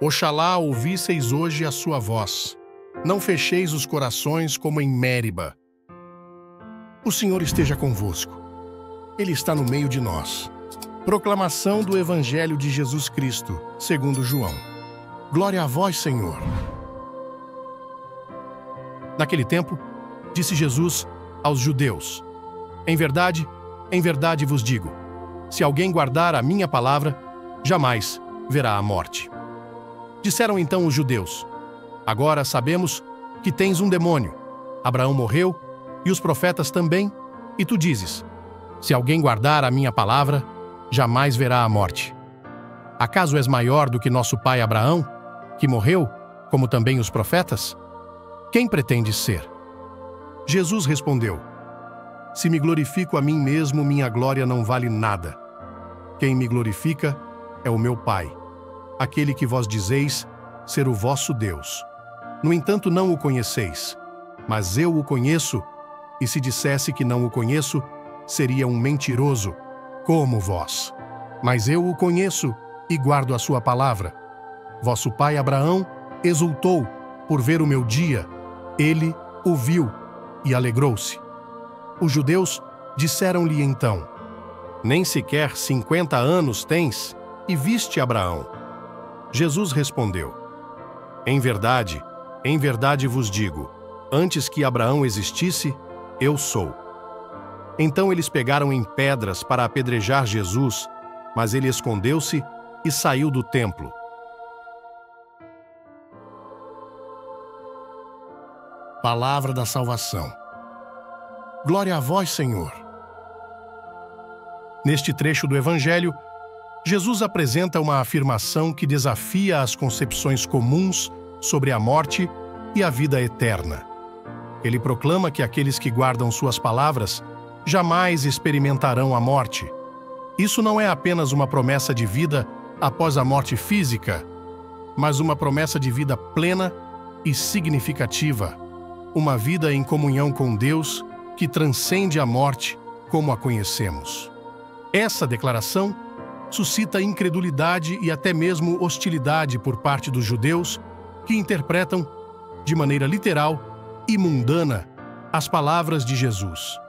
Oxalá ouvisseis hoje a sua voz. Não fecheis os corações como em Mériba. O Senhor esteja convosco. Ele está no meio de nós. Proclamação do Evangelho de Jesus Cristo, segundo João. Glória a vós, Senhor. Naquele tempo, disse Jesus aos judeus: em verdade vos digo, se alguém guardar a minha palavra, jamais verá a morte. Disseram então os judeus: agora sabemos que tens um demônio. Abraão morreu, e os profetas também, e tu dizes: se alguém guardar a minha palavra, jamais verá a morte. Acaso és maior do que nosso pai Abraão, que morreu, como também os profetas? Quem pretendes ser? Jesus respondeu: se me glorifico a mim mesmo, minha glória não vale nada. Quem me glorifica é o meu Pai, aquele que vós dizeis ser o vosso Deus. No entanto, não o conheceis, mas eu o conheço, e se dissesse que não o conheço, seria um mentiroso, como vós. Mas eu o conheço e guardo a sua palavra. Vosso pai Abraão exultou por ver o meu dia. Ele o viu e alegrou-se. Os judeus disseram-lhe então: nem sequer 50 anos tens, e viste Abraão? Jesus respondeu: em verdade vos digo, antes que Abraão existisse, eu sou. Então eles pegaram em pedras para apedrejar Jesus, mas ele escondeu-se e saiu do templo. Palavra da salvação. Glória a vós, Senhor. Neste trecho do Evangelho, Jesus apresenta uma afirmação que desafia as concepções comuns sobre a morte e a vida eterna. Ele proclama que aqueles que guardam suas palavras jamais experimentarão a morte. Isso não é apenas uma promessa de vida após a morte física, mas uma promessa de vida plena e significativa, uma vida em comunhão com Deus que transcende a morte como a conhecemos. Essa declaração suscita incredulidade e até mesmo hostilidade por parte dos judeus, que interpretam, de maneira literal e mundana, as palavras de Jesus.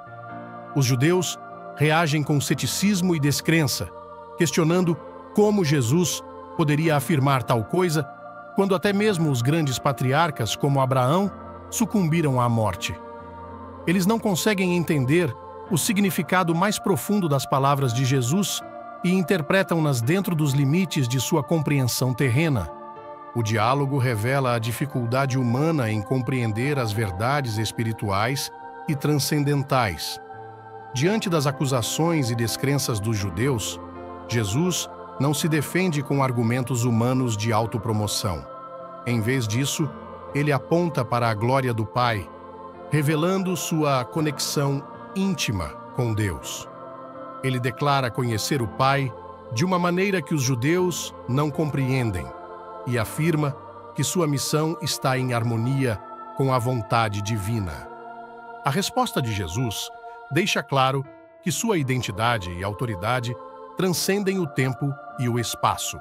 Os judeus reagem com ceticismo e descrença, questionando como Jesus poderia afirmar tal coisa quando até mesmo os grandes patriarcas, como Abraão, sucumbiram à morte. Eles não conseguem entender o significado mais profundo das palavras de Jesus e interpretam-nas dentro dos limites de sua compreensão terrena. O diálogo revela a dificuldade humana em compreender as verdades espirituais e transcendentais. Diante das acusações e descrenças dos judeus, Jesus não se defende com argumentos humanos de autopromoção. Em vez disso, ele aponta para a glória do Pai, revelando sua conexão íntima com Deus. Ele declara conhecer o Pai de uma maneira que os judeus não compreendem e afirma que sua missão está em harmonia com a vontade divina. A resposta de Jesus deixa claro que sua identidade e autoridade transcendem o tempo e o espaço.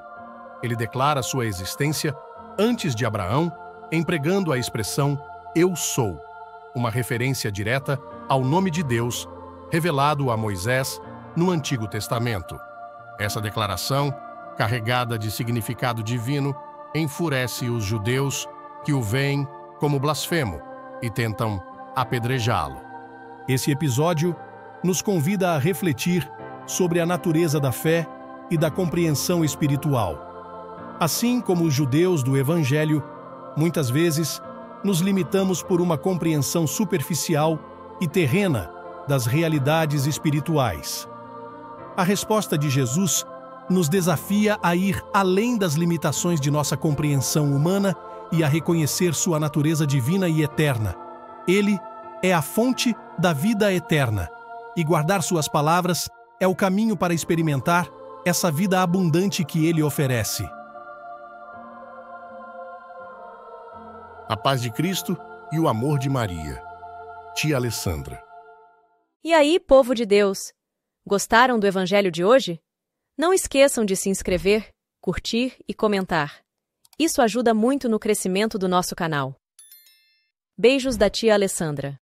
Ele declara sua existência antes de Abraão, empregando a expressão "eu sou", uma referência direta ao nome de Deus, revelado a Moisés no Antigo Testamento. Essa declaração, carregada de significado divino, enfurece os judeus que o veem como blasfemo e tentam apedrejá-lo. Esse episódio nos convida a refletir sobre a natureza da fé e da compreensão espiritual. Assim como os judeus do Evangelho, muitas vezes nos limitamos por uma compreensão superficial e terrena das realidades espirituais. A resposta de Jesus nos desafia a ir além das limitações de nossa compreensão humana e a reconhecer sua natureza divina e eterna. Ele é a fonte da vida eterna, e guardar suas palavras é o caminho para experimentar essa vida abundante que ele oferece. A paz de Cristo e o amor de Maria. Tia Alessandra. E aí, povo de Deus? Gostaram do Evangelho de hoje? Não esqueçam de se inscrever, curtir e comentar. Isso ajuda muito no crescimento do nosso canal. Beijos da tia Alessandra.